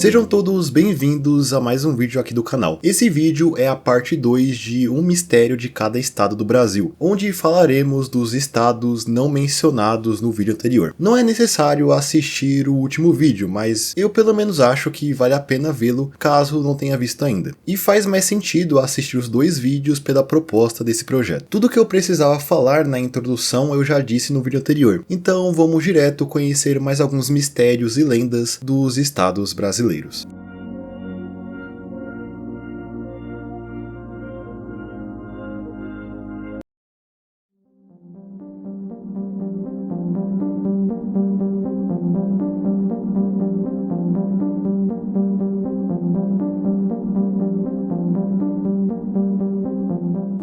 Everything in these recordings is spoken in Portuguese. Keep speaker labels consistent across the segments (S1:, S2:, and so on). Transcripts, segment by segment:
S1: Sejam todos bem-vindos a mais um vídeo aqui do canal. Esse vídeo é a parte 2 de um mistério de cada estado do Brasil, onde falaremos dos estados não mencionados no vídeo anterior. Não é necessário assistir o último vídeo, mas eu pelo menos acho que vale a pena vê-lo caso não tenha visto ainda. E faz mais sentido assistir os dois vídeos pela proposta desse projeto. Tudo que eu precisava falar na introdução eu já disse no vídeo anterior, então vamos direto conhecer mais alguns mistérios e lendas dos estados brasileiros.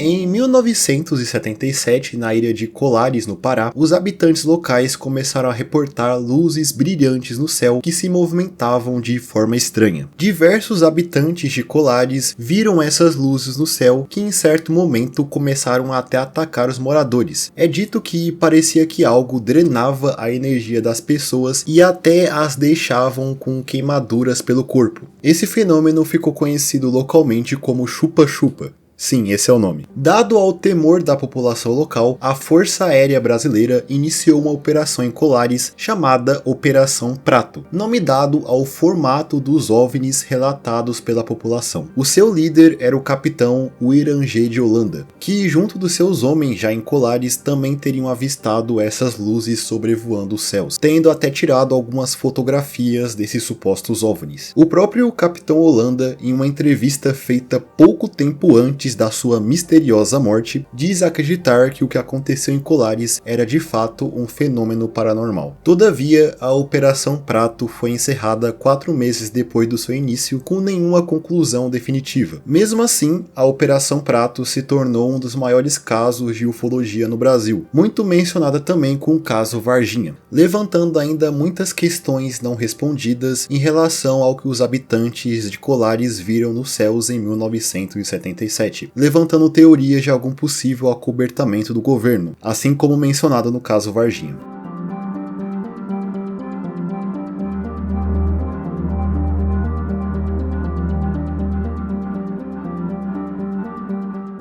S1: Em 1977, na ilha de Colares, no Pará, os habitantes locais começaram a reportar luzes brilhantes no céu que se movimentavam de forma estranha. Diversos habitantes de Colares viram essas luzes no céu que em certo momento começaram a até atacar os moradores. É dito que parecia que algo drenava a energia das pessoas e até as deixavam com queimaduras pelo corpo. Esse fenômeno ficou conhecido localmente como chupa-chupa. Sim, esse é o nome. Dado ao temor da população local, a Força Aérea Brasileira iniciou uma operação em Colares chamada Operação Prato, nome dado ao formato dos OVNIs relatados pela população. O seu líder era o capitão Wirangê de Holanda, que junto dos seus homens já em Colares também teriam avistado essas luzes sobrevoando os céus, tendo até tirado algumas fotografias desses supostos OVNIs. O próprio capitão Holanda, em uma entrevista feita pouco tempo antes da sua misteriosa morte, diz acreditar que o que aconteceu em Colares era de fato um fenômeno paranormal. Todavia, a Operação Prato foi encerrada 4 meses depois do seu início, com nenhuma conclusão definitiva. Mesmo assim, a Operação Prato se tornou um dos maiores casos de ufologia no Brasil, muito mencionada também com o caso Varginha, levantando ainda muitas questões não respondidas em relação ao que os habitantes de Colares viram nos céus em 1977. Levantando teorias de algum possível acobertamento do governo, assim como mencionado no caso Varginha.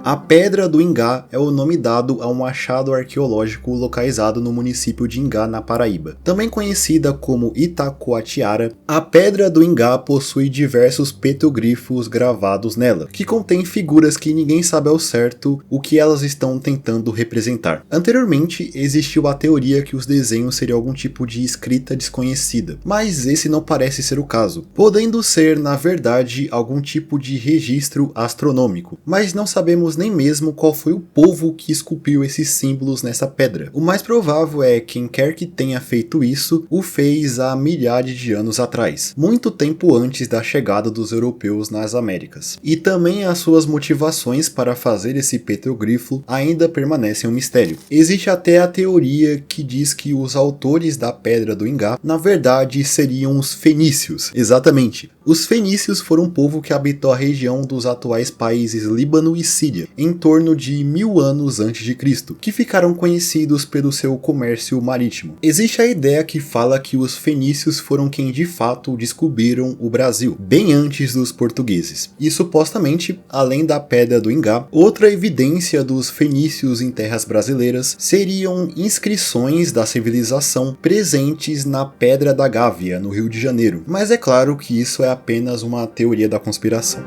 S1: A Pedra do Ingá é o nome dado a um achado arqueológico localizado no município de Ingá, na Paraíba. Também conhecida como Itacoatiara, a Pedra do Ingá possui diversos petroglifos gravados nela, que contêm figuras que ninguém sabe ao certo o que elas estão tentando representar. Anteriormente, existiu a teoria que os desenhos seriam algum tipo de escrita desconhecida, mas esse não parece ser o caso, podendo ser, na verdade, algum tipo de registro astronômico, mas não sabemos nem mesmo qual foi o povo que esculpiu esses símbolos nessa pedra. O mais provável é que quem quer que tenha feito isso, o fez há milhares de anos atrás, muito tempo antes da chegada dos europeus nas Américas. E também as suas motivações para fazer esse petroglifo ainda permanecem um mistério. Existe até a teoria que diz que os autores da Pedra do Ingá, na verdade, seriam os fenícios. Exatamente. Os fenícios foram um povo que habitou a região dos atuais países Líbano e Síria, em torno de 1000 anos antes de Cristo, que ficaram conhecidos pelo seu comércio marítimo. Existe a ideia que fala que os fenícios foram quem de fato descobriram o Brasil, bem antes dos portugueses. E supostamente, além da Pedra do Ingá, outra evidência dos fenícios em terras brasileiras seriam inscrições da civilização presentes na Pedra da Gávea, no Rio de Janeiro. Mas é claro que isso é apenas uma teoria da conspiração.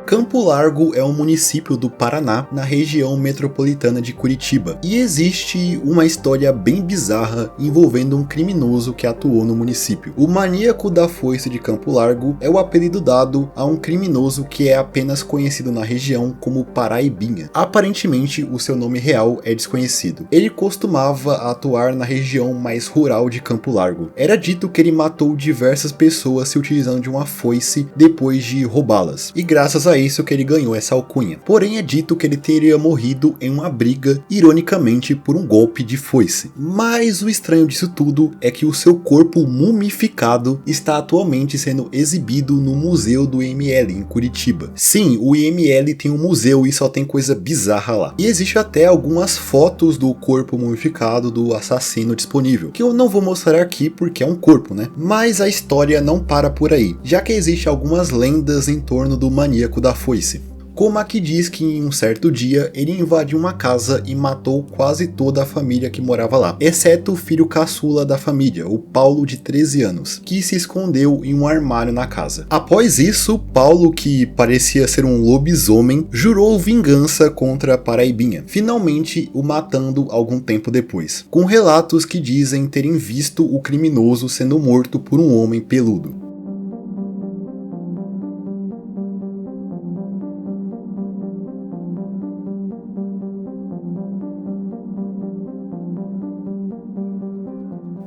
S1: Campo Largo é um município do Paraná, na região metropolitana de Curitiba, e existe uma história bem bizarra envolvendo um criminoso que atuou no município. O maníaco da foice de Campo Largo é o apelido dado a um criminoso que é apenas conhecido na região como Paraibinha. Aparentemente, o seu nome real é desconhecido. Ele costumava atuar na região mais rural de Campo Largo. Era dito que ele matou diversas pessoas se utilizando de uma foice depois de roubá-las, e graças a isso que ele ganhou essa alcunha. Porém, é dito que ele teria morrido em uma briga, ironicamente por um golpe de foice. Mas o estranho disso tudo é que o seu corpo mumificado está atualmente sendo exibido no Museu do IML em Curitiba. Sim, o IML tem um museu e só tem coisa bizarra lá. E existe até algumas fotos do corpo mumificado do assassino disponível, que eu não vou mostrar aqui porque é um corpo, né? Mas a história não para por aí, já que existe algumas lendas em torno do maníaco da foice. Como a que diz que em um certo dia ele invadiu uma casa e matou quase toda a família que morava lá, exceto o filho caçula da família, o Paulo de 13 anos, que se escondeu em um armário na casa. Após isso, Paulo, que parecia ser um lobisomem, jurou vingança contra a Paraibinha, finalmente o matando algum tempo depois, com relatos que dizem terem visto o criminoso sendo morto por um homem peludo.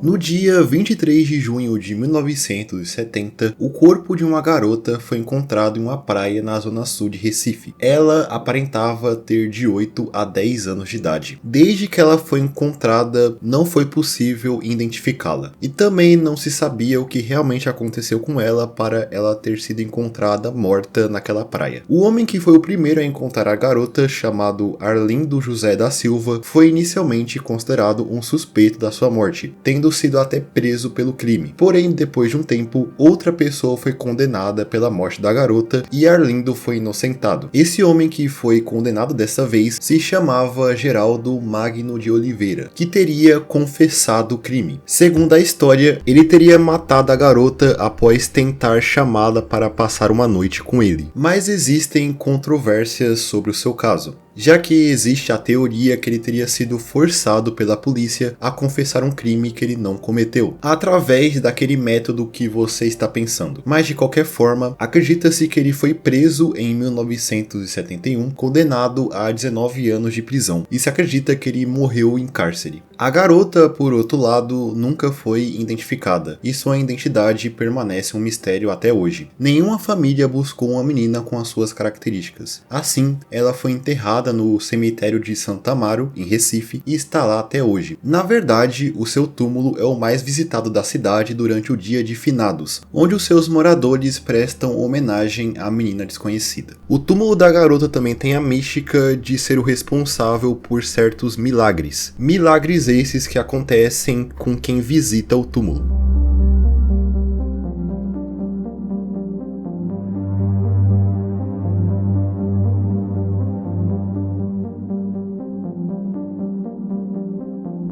S1: No dia 23 de junho de 1970, o corpo de uma garota foi encontrado em uma praia na zona sul de Recife. Ela aparentava ter de 8 a 10 anos de idade. Desde que ela foi encontrada, não foi possível identificá-la. E também não se sabia o que realmente aconteceu com ela para ela ter sido encontrada morta naquela praia. O homem que foi o primeiro a encontrar a garota, chamado Arlindo José da Silva, foi inicialmente considerado um suspeito da sua morte, tendo sido até preso pelo crime. Porém, depois de um tempo, outra pessoa foi condenada pela morte da garota e Arlindo foi inocentado. Esse homem que foi condenado dessa vez se chamava Geraldo Magno de Oliveira, que teria confessado o crime. Segundo a história, ele teria matado a garota após tentar chamá-la para passar uma noite com ele. Mas existem controvérsias sobre o seu caso, já que existe a teoria que ele teria sido forçado pela polícia a confessar um crime que ele não cometeu, através daquele método que você está pensando. Mas de qualquer forma, acredita-se que ele foi preso em 1971, condenado a 19 anos de prisão, e se acredita que ele morreu em cárcere. A garota, por outro lado, nunca foi identificada, e sua identidade permanece um mistério até hoje. Nenhuma família buscou uma menina com as suas características. Assim, ela foi enterrada no cemitério de Santa Amaro, em Recife, e está lá até hoje. Na verdade, o seu túmulo é o mais visitado da cidade durante o dia de finados, onde os seus moradores prestam homenagem à menina desconhecida. O túmulo da garota também tem a mística de ser o responsável por certos milagres. Milagres esses que acontecem com quem visita o túmulo.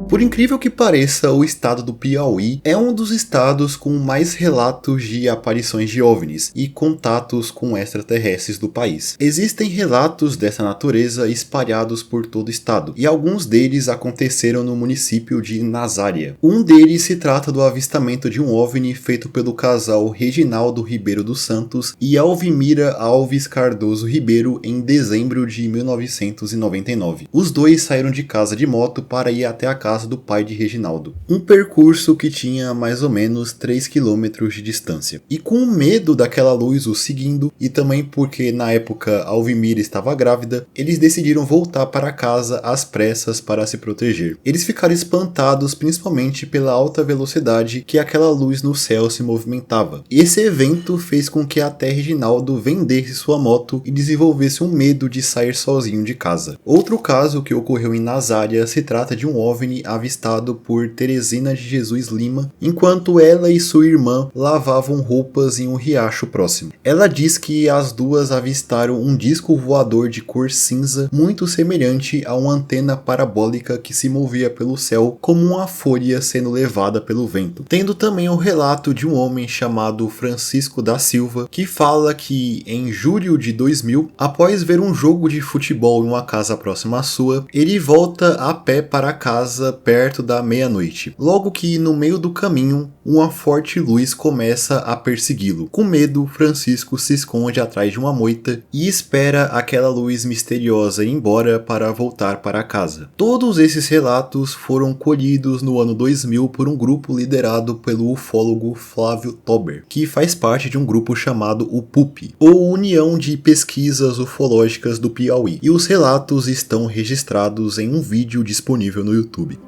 S1: Por incrível que pareça, o estado do Piauí é um dos estados com mais relatos de aparições de OVNIs e contatos com extraterrestres do país. Existem relatos dessa natureza espalhados por todo o estado, e alguns deles aconteceram no município de Nazária. Um deles se trata do avistamento de um OVNI feito pelo casal Reginaldo Ribeiro dos Santos e Alvimira Alves Cardoso Ribeiro em dezembro de 1999. Os dois saíram de casa de moto para ir até a casa do pai de Reginaldo, um percurso que tinha mais ou menos 3 km de distância. E com medo daquela luz o seguindo, e também porque na época Alvimira estava grávida, eles decidiram voltar para casa às pressas para se proteger. Eles ficaram espantados principalmente pela alta velocidade que aquela luz no céu se movimentava. Esse evento fez com que até Reginaldo vendesse sua moto e desenvolvesse um medo de sair sozinho de casa. Outro caso que ocorreu em Nazária se trata de um OVNI avistado por Teresina de Jesus Lima, enquanto ela e sua irmã lavavam roupas em um riacho próximo. Ela diz que as duas avistaram um disco voador de cor cinza muito semelhante a uma antena parabólica que se movia pelo céu como uma folha sendo levada pelo vento. Tendo também o relato de um homem chamado Francisco da Silva, que fala que em julho de 2000, após ver um jogo de futebol em uma casa próxima à sua, ele volta a pé para casa perto da meia-noite. Logo que, no meio do caminho, uma forte luz começa a persegui-lo. Com medo, Francisco se esconde atrás de uma moita e espera aquela luz misteriosa ir embora para voltar para casa. Todos esses relatos foram colhidos no ano 2000 por um grupo liderado pelo ufólogo Flávio Tauber, que faz parte de um grupo chamado UPUP, ou União de Pesquisas Ufológicas do Piauí, e os relatos estão registrados em um vídeo disponível no YouTube.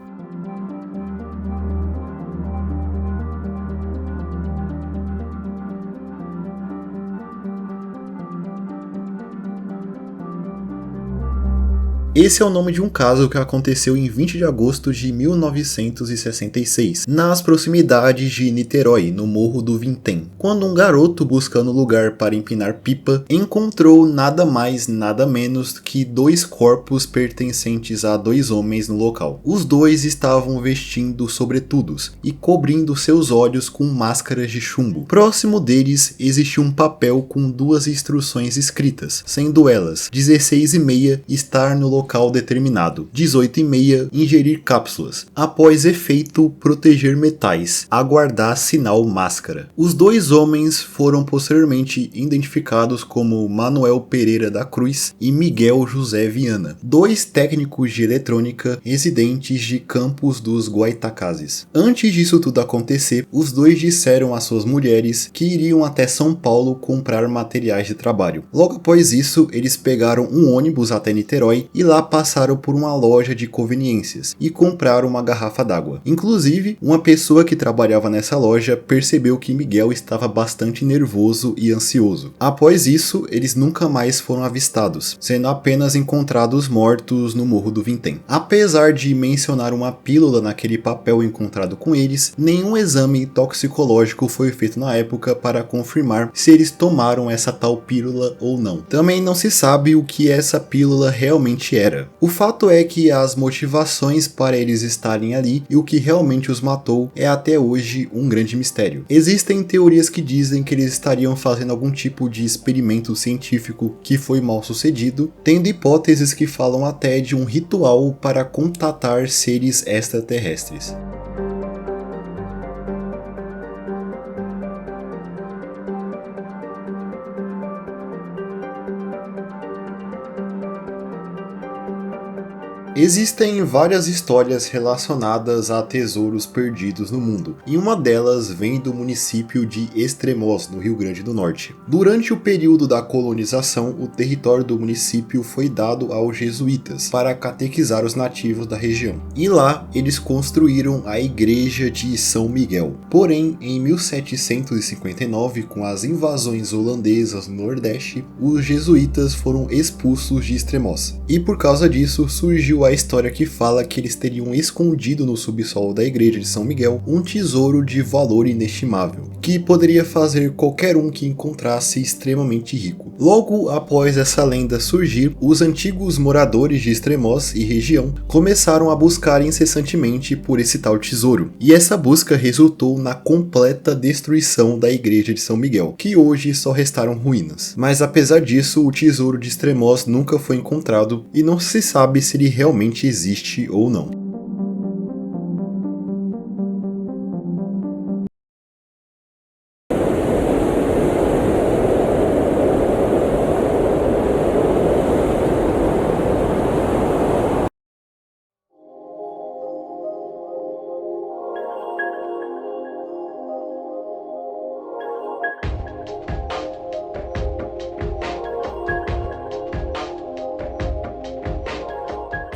S1: Esse é o nome de um caso que aconteceu em 20 de agosto de 1966, nas proximidades de Niterói, no Morro do Vintém, quando um garoto buscando lugar para empinar pipa encontrou nada mais nada menos que 2 corpos pertencentes a 2 homens no local. Os 2 estavam vestindo sobretudos e cobrindo seus olhos com máscaras de chumbo. Próximo deles existia um papel com 2 instruções escritas, sendo elas 16h30 estar no local determinado, 18h30 ingerir cápsulas, após efeito proteger metais, aguardar sinal máscara. Os 2 homens foram posteriormente identificados como Manuel Pereira da Cruz e Miguel José Viana, 2 técnicos de eletrônica residentes de Campos dos Goytacazes. Antes disso tudo acontecer, os 2 disseram às suas mulheres que iriam até São Paulo comprar materiais de trabalho. Logo após isso, eles pegaram um ônibus até Niterói e lá passaram por uma loja de conveniências e compraram uma garrafa d'água. Inclusive, uma pessoa que trabalhava nessa loja percebeu que Miguel estava bastante nervoso e ansioso. Após isso, eles nunca mais foram avistados, sendo apenas encontrados mortos no Morro do Vintém. Apesar de mencionar uma pílula naquele papel encontrado com eles, nenhum exame toxicológico foi feito na época para confirmar se eles tomaram essa tal pílula ou não. Também não se sabe o que essa pílula realmente era. O fato é que as motivações para eles estarem ali e o que realmente os matou é até hoje um grande mistério. Existem teorias que dizem que eles estariam fazendo algum tipo de experimento científico que foi mal sucedido, tendo hipóteses que falam até de um ritual para contatar seres extraterrestres. Existem várias histórias relacionadas a tesouros perdidos no mundo, e uma delas vem do município de Estremoz, no Rio Grande do Norte. Durante o período da colonização, o território do município foi dado aos jesuítas para catequizar os nativos da região, e lá eles construíram a Igreja de São Miguel. Porém, em 1759, com as invasões holandesas no Nordeste, os jesuítas foram expulsos de Estremoz, e por causa disso surgiu a história que fala que eles teriam escondido no subsolo da igreja de São Miguel um tesouro de valor inestimável, que poderia fazer qualquer um que encontrasse extremamente rico. Logo após essa lenda surgir, os antigos moradores de Estremoz e região começaram a buscar incessantemente por esse tal tesouro, e essa busca resultou na completa destruição da igreja de São Miguel, que hoje só restaram ruínas. Mas apesar disso, o tesouro de Estremoz nunca foi encontrado e não se sabe se ele realmente existe ou não.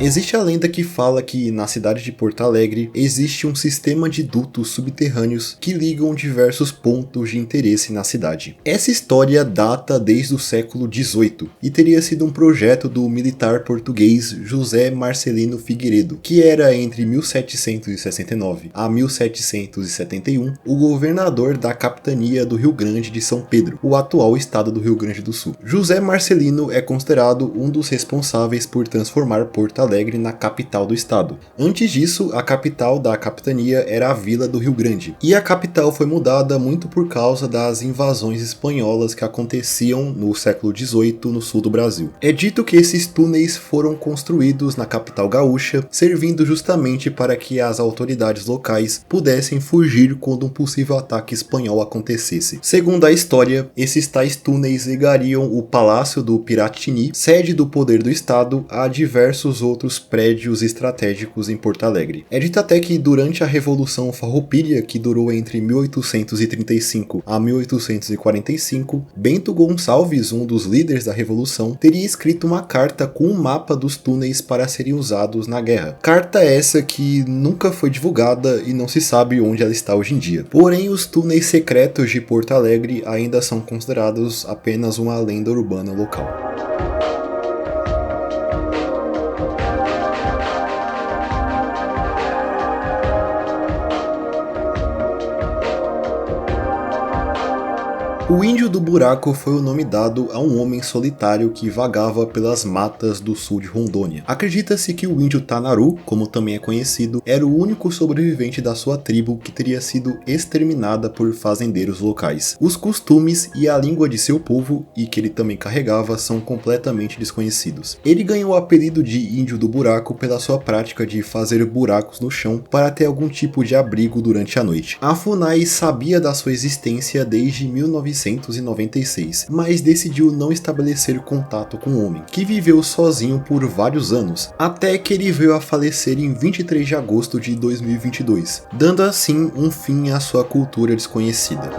S1: Existe a lenda que fala que na cidade de Porto Alegre existe um sistema de dutos subterrâneos que ligam diversos pontos de interesse na cidade. Essa história data desde o século XVIII e teria sido um projeto do militar português José Marcelino Figueiredo, que era entre 1769 a 1771 o governador da capitania do Rio Grande de São Pedro, o atual estado do Rio Grande do Sul. José Marcelino é considerado um dos responsáveis por transformar Porto Alegre Alegre, na capital do estado. Antes disso, a capital da capitania era a Vila do Rio Grande, e a capital foi mudada muito por causa das invasões espanholas que aconteciam no século XVIII no sul do Brasil. É dito que esses túneis foram construídos na capital gaúcha, servindo justamente para que as autoridades locais pudessem fugir quando um possível ataque espanhol acontecesse. Segundo a história, esses tais túneis ligariam o Palácio do Piratini, sede do poder do estado, a diversos outros prédios estratégicos em Porto Alegre. É dito até que durante a Revolução Farroupilha, que durou entre 1835 a 1845, Bento Gonçalves, um dos líderes da Revolução, teria escrito uma carta com um mapa dos túneis para serem usados na guerra. Carta essa que nunca foi divulgada e não se sabe onde ela está hoje em dia. Porém, os túneis secretos de Porto Alegre ainda são considerados apenas uma lenda urbana local. O Índio do Buraco foi o nome dado a um homem solitário que vagava pelas matas do sul de Rondônia. Acredita-se que o índio Tanaru, como também é conhecido, era o único sobrevivente da sua tribo que teria sido exterminada por fazendeiros locais. Os costumes e a língua de seu povo, e que ele também carregava, são completamente desconhecidos. Ele ganhou o apelido de Índio do Buraco pela sua prática de fazer buracos no chão para ter algum tipo de abrigo durante a noite. A FUNAI sabia da sua existência desde 1996, mas decidiu não estabelecer contato com o homem, que viveu sozinho por vários anos, até que ele veio a falecer em 23 de agosto de 2022, dando assim um fim à sua cultura desconhecida.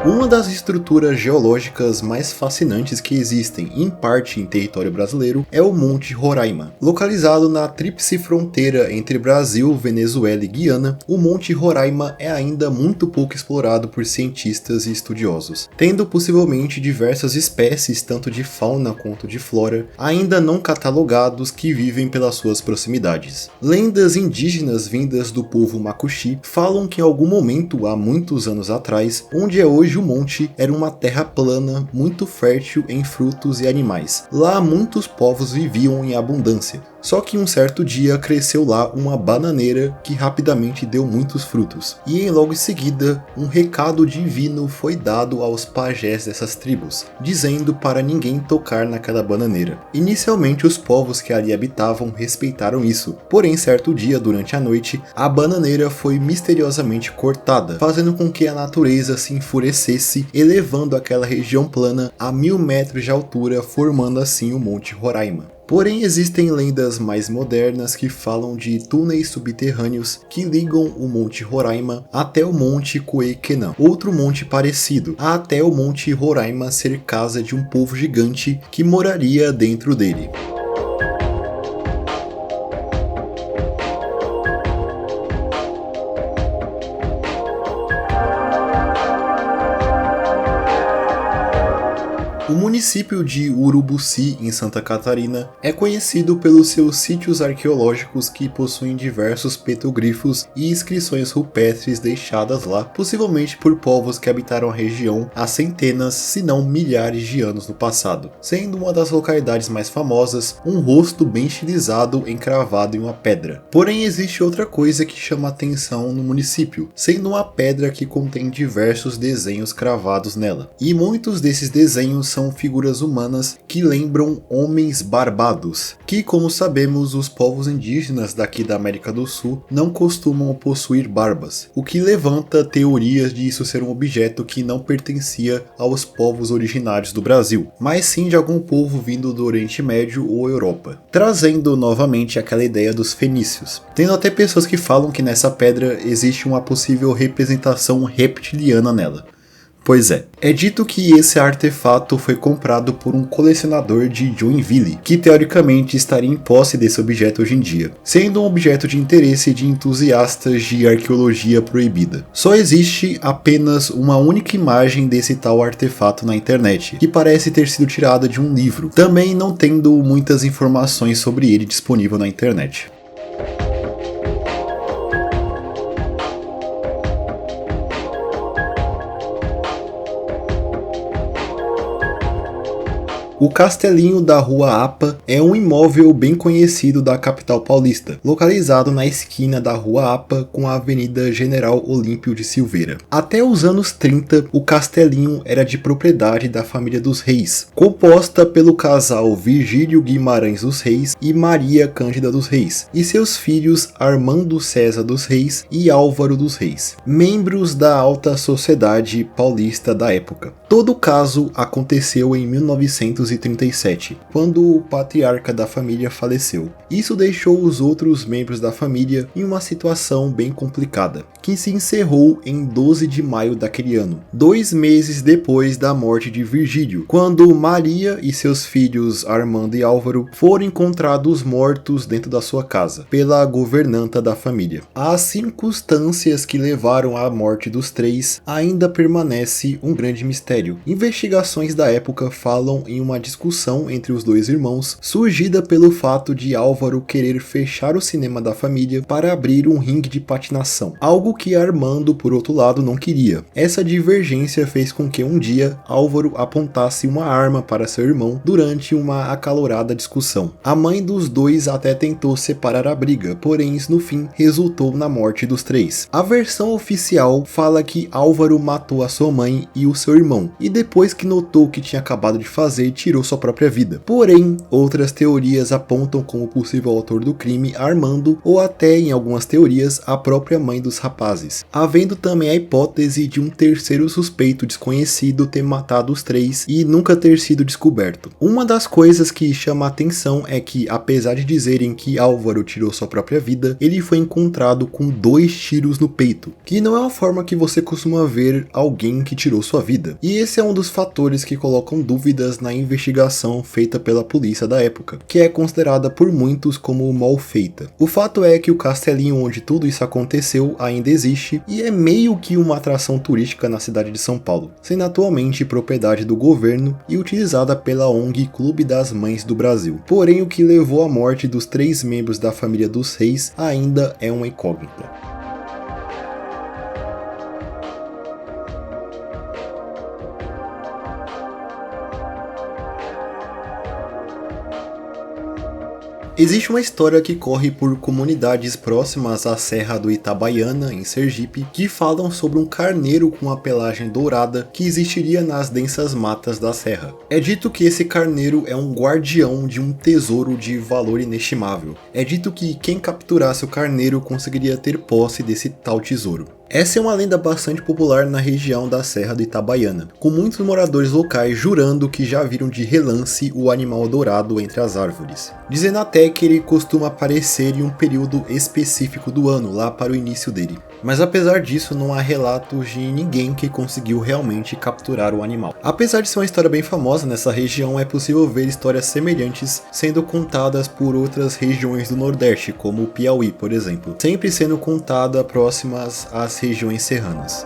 S1: Uma das estruturas geológicas mais fascinantes que existem, em parte em território brasileiro, é o Monte Roraima. Localizado na tríplice fronteira entre Brasil, Venezuela e Guiana, o Monte Roraima é ainda muito pouco explorado por cientistas e estudiosos, tendo possivelmente diversas espécies, tanto de fauna quanto de flora, ainda não catalogados que vivem pelas suas proximidades. Lendas indígenas vindas do povo Macuxi falam que em algum momento, há muitos anos atrás, onde é hoje o monte, era uma terra plana, muito fértil em frutos e animais. Lá muitos povos viviam em abundância. Só que um certo dia cresceu lá uma bananeira que rapidamente deu muitos frutos. E logo em seguida, um recado divino foi dado aos pajés dessas tribos, dizendo para ninguém tocar naquela bananeira. Inicialmente os povos que ali habitavam respeitaram isso, porém certo dia durante a noite, a bananeira foi misteriosamente cortada, fazendo com que a natureza se enfurecesse, elevando aquela região plana a 1000 metros de altura, formando assim o Monte Roraima. Porém, existem lendas mais modernas que falam de túneis subterrâneos que ligam o Monte Roraima até o Monte Cuequenã, outro monte parecido, até o Monte Roraima ser casa de um povo gigante que moraria dentro dele. O município de Urubuci, em Santa Catarina, é conhecido pelos seus sítios arqueológicos que possuem diversos petroglifos e inscrições rupestres deixadas lá, possivelmente por povos que habitaram a região há centenas, se não milhares de anos no passado, sendo uma das localidades mais famosas um rosto bem estilizado encravado em uma pedra. Porém, existe outra coisa que chama atenção no município, sendo uma pedra que contém diversos desenhos cravados nela, e muitos desses desenhos são figuras humanas que lembram homens barbados, que, como sabemos, os povos indígenas daqui da América do Sul não costumam possuir barbas, o que levanta teorias de isso ser um objeto que não pertencia aos povos originários do Brasil, mas sim de algum povo vindo do Oriente Médio ou Europa, trazendo novamente aquela ideia dos fenícios, tendo até pessoas que falam que nessa pedra existe uma possível representação reptiliana nela. Pois é dito que esse artefato foi comprado por um colecionador de Joinville, que teoricamente estaria em posse desse objeto hoje em dia, sendo um objeto de interesse de entusiastas de arqueologia proibida. Só existe apenas uma única imagem desse tal artefato na internet, que parece ter sido tirada de um livro, também não tendo muitas informações sobre ele disponível na internet. O Castelinho da Rua APA é um imóvel bem conhecido da capital paulista, localizado na esquina da Rua APA com a Avenida General Olímpio de Silveira. Até os anos 30, o Castelinho era de propriedade da família dos Reis, composta pelo casal Virgílio Guimarães dos Reis e Maria Cândida dos Reis, e seus filhos Armando César dos Reis e Álvaro dos Reis, membros da alta sociedade paulista da época. Todo o caso aconteceu em 1937, quando o patriarca da família faleceu. Isso deixou os outros membros da família em uma situação bem complicada, que se encerrou em 12 de maio daquele ano, 2 meses depois da morte de Virgílio, quando Maria e seus filhos Armando e Álvaro foram encontrados mortos dentro da sua casa, pela governanta da família. As circunstâncias que levaram à morte dos três ainda permanece um grande mistério. Investigações da época falam em uma discussão entre os dois irmãos, surgida pelo fato de Álvaro querer fechar o cinema da família para abrir um ringue de patinação, algo que Armando, por outro lado, não queria. Essa divergência fez com que um dia Álvaro apontasse uma arma para seu irmão durante uma acalorada discussão. A mãe dos dois até tentou separar a briga, porém isso no fim resultou na morte dos três. A versão oficial fala que Álvaro matou a sua mãe e o seu irmão, e depois que notou o que tinha acabado de fazer, tirou sua própria vida. Porém, outras teorias apontam como possível autor do crime Armando, ou até, em algumas teorias, a própria mãe dos rapazes, havendo também a hipótese de um terceiro suspeito desconhecido ter matado os três e nunca ter sido descoberto. Uma das coisas que chama a atenção é que, apesar de dizerem que Álvaro tirou sua própria vida, ele foi encontrado com 2 tiros no peito, que não é uma forma que você costuma ver alguém que tirou sua vida. E esse é um dos fatores que colocam dúvidas na investigação feita pela polícia da época, que é considerada por muitos como mal feita. O fato é que o castelinho onde tudo isso aconteceu ainda existe e é meio que uma atração turística na cidade de São Paulo, sendo atualmente propriedade do governo e utilizada pela ONG Clube das Mães do Brasil. Porém, o que levou à morte dos 3 membros da família dos Reis ainda é uma incógnita. Existe uma história que corre por comunidades próximas à Serra do Itabaiana, em Sergipe, que falam sobre um carneiro com a pelagem dourada que existiria nas densas matas da serra. É dito que esse carneiro é um guardião de um tesouro de valor inestimável. É dito que quem capturasse o carneiro conseguiria ter posse desse tal tesouro. Essa é uma lenda bastante popular na região da Serra do Itabaiana, com muitos moradores locais jurando que já viram de relance o animal dourado entre as árvores, dizendo até que ele costuma aparecer em um período específico do ano, lá para o início dele. Mas apesar disso, não há relatos de ninguém que conseguiu realmente capturar o animal. Apesar de ser uma história bem famosa nessa região, é possível ver histórias semelhantes sendo contadas por outras regiões do Nordeste, como o Piauí, por exemplo, sempre sendo contada próximas às regiões serranas.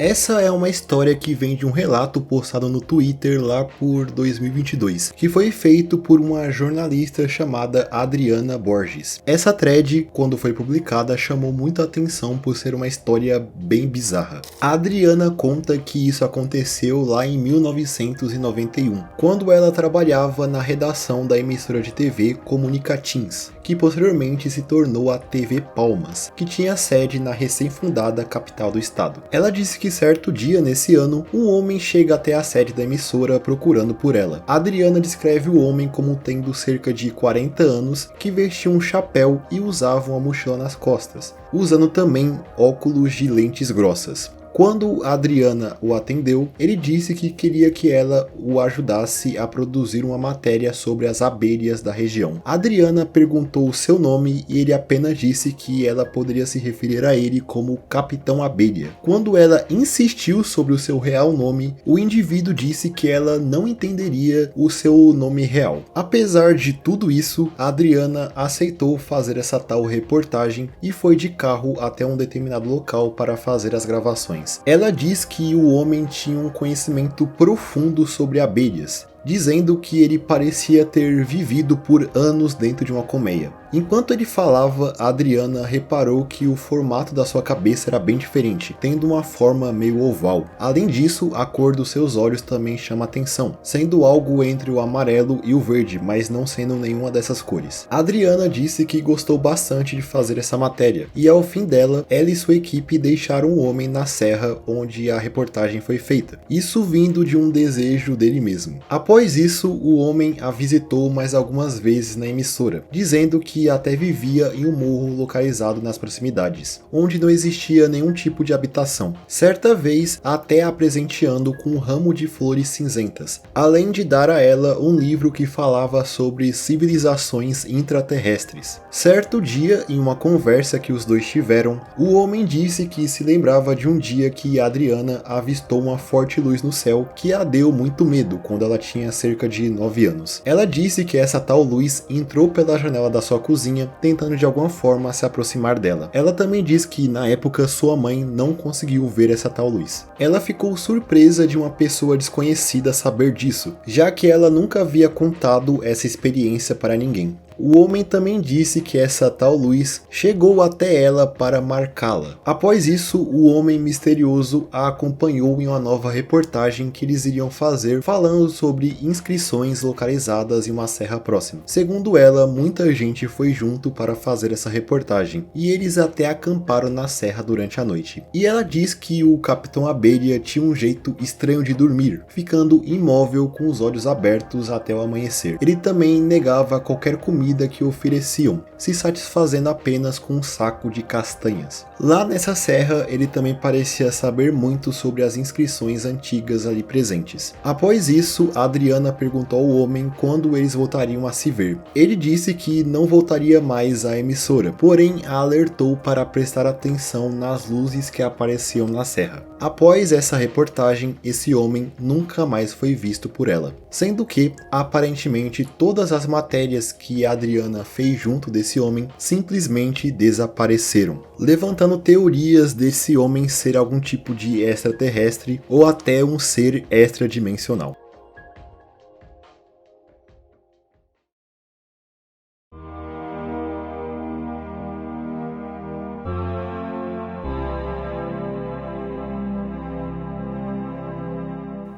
S1: Essa é uma história que vem de um relato postado no Twitter lá por 2022, que foi feito por uma jornalista chamada Adriana Borges. Essa thread, quando foi publicada, chamou muita atenção por ser uma história bem bizarra. A Adriana conta que isso aconteceu lá em 1991, quando ela trabalhava na redação da emissora de TV Comunicatins, que posteriormente se tornou a TV Palmas, que tinha sede na recém-fundada capital do estado. Ela disse que certo dia nesse ano, um homem chega até a sede da emissora procurando por ela. A Adriana descreve o homem como tendo cerca de 40 anos, que vestia um chapéu e usava uma mochila nas costas, usando também óculos de lentes grossas. Quando a Adriana o atendeu, ele disse que queria que ela o ajudasse a produzir uma matéria sobre as abelhas da região. A Adriana perguntou o seu nome e ele apenas disse que ela poderia se referir a ele como Capitão Abelha. Quando ela insistiu sobre o seu real nome, o indivíduo disse que ela não entenderia o seu nome real. Apesar de tudo isso, a Adriana aceitou fazer essa tal reportagem e foi de carro até um determinado local para fazer as gravações. Ela diz que o homem tinha um conhecimento profundo sobre abelhas dizendo que ele parecia ter vivido por anos dentro de uma colmeia. Enquanto ele falava, Adriana reparou que o formato da sua cabeça era bem diferente, tendo uma forma meio oval. Além disso, a cor dos seus olhos também chama atenção, sendo algo entre o amarelo e o verde, mas não sendo nenhuma dessas cores. Adriana disse que gostou bastante de fazer essa matéria, e ao fim dela, ela e sua equipe deixaram o homem na serra onde a reportagem foi feita, isso vindo de um desejo dele mesmo. Após isso, o homem a visitou mais algumas vezes na emissora, dizendo que até vivia em um morro localizado nas proximidades, onde não existia nenhum tipo de habitação, certa vez até a presenteando com um ramo de flores cinzentas, além de dar a ela um livro que falava sobre civilizações intraterrestres. Certo dia, em uma conversa que os dois tiveram, o homem disse que se lembrava de um dia que Adriana avistou uma forte luz no céu que a deu muito medo quando ela tinha cerca de 9 anos. Ela disse que essa tal luz entrou pela janela da sua cozinha, tentando de alguma forma se aproximar dela. Ela também diz que na época sua mãe não conseguiu ver essa tal luz. Ela ficou surpresa de uma pessoa desconhecida saber disso, já que ela nunca havia contado essa experiência para ninguém. O homem também disse que essa tal luz chegou até ela para marcá-la. Após isso, o homem misterioso a acompanhou em uma nova reportagem que eles iriam fazer falando sobre inscrições localizadas em uma serra próxima. Segundo ela, muita gente foi junto para fazer essa reportagem, e eles até acamparam na serra durante a noite. E ela diz que o Capitão Abelha tinha um jeito estranho de dormir, ficando imóvel com os olhos abertos até o amanhecer. Ele também negava qualquer comida que ofereciam, se satisfazendo apenas com um saco de castanhas. Lá nessa serra, ele também parecia saber muito sobre as inscrições antigas ali presentes. Após isso, Adriana perguntou ao homem quando eles voltariam a se ver. Ele disse que não voltaria mais à emissora, porém a alertou para prestar atenção nas luzes que apareciam na serra. Após essa reportagem, esse homem nunca mais foi visto por ela, sendo que, aparentemente, todas as matérias que Adriana fez junto desse homem simplesmente desapareceram, levantando teorias desse homem ser algum tipo de extraterrestre ou até um ser extradimensional.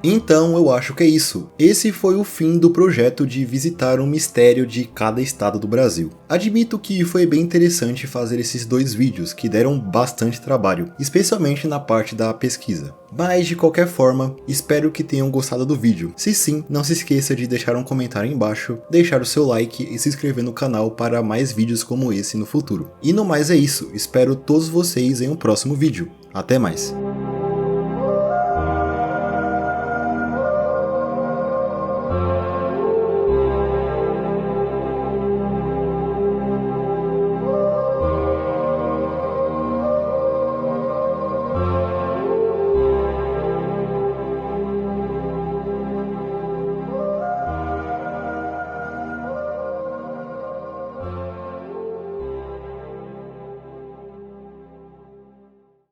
S1: Então eu acho que é isso. Esse foi o fim do projeto de visitar um mistério de cada estado do Brasil. Admito que foi bem interessante fazer esses dois vídeos que deram bastante trabalho, especialmente na parte da pesquisa. Mas de qualquer forma, espero que tenham gostado do vídeo. Se sim, não se esqueça de deixar um comentário aí embaixo, deixar o seu like e se inscrever no canal para mais vídeos como esse no futuro. E no mais é isso, espero todos vocês em um próximo vídeo. Até mais!